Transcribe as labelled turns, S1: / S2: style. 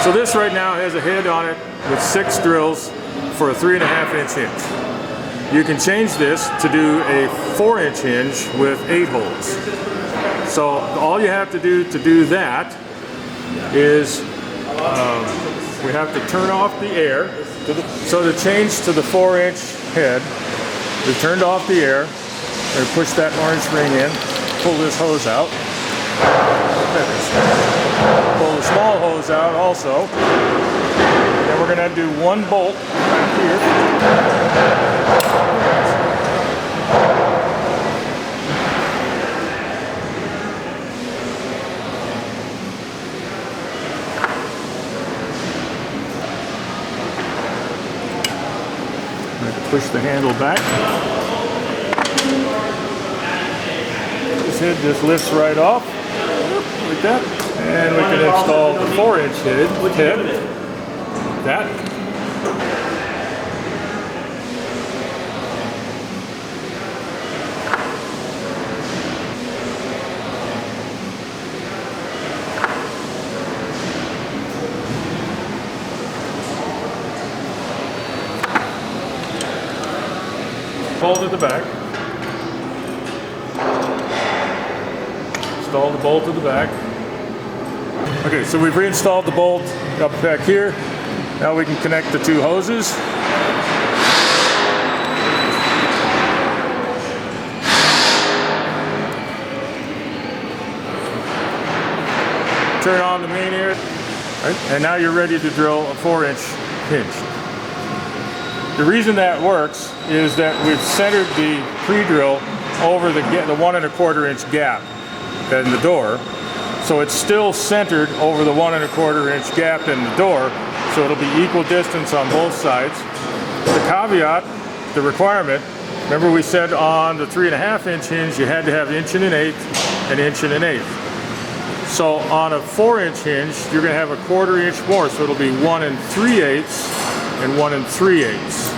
S1: So this right now has a head on it with 6 drills for a 3.5-inch hinge. You can change this to do a 4-inch hinge with 8 holes. So all you have to do that is we have to turn off the air. So to change to the 4-inch head, we've turned off the air. We push that orange ring in, pull this hose out. Pull the small hose out also. Then we're going to do 1 bolt back here. Push the handle back. This head just lifts right off, like that. And we can install the 4-inch head with that. Bolt at the back. Install the bolt at the back. Okay, so we've reinstalled the bolt up back here. Now we can connect the 2 hoses. Turn on the main ear. Right, and now you're ready to drill a 4-inch hinge. The reason that works is that we've centered the pre-drill over the 1 1/4 inch gap in the door. So it's still centered over the 1 1/4 inch gap in the door, so it'll be equal distance on both sides. The caveat, the requirement, remember we said on the 3.5-inch hinge you had to have 1 1/8 and 1 1/8. So on a 4-inch hinge you're going to have a 1/4 inch more, so it'll be 1 3/8 and 1 3/8.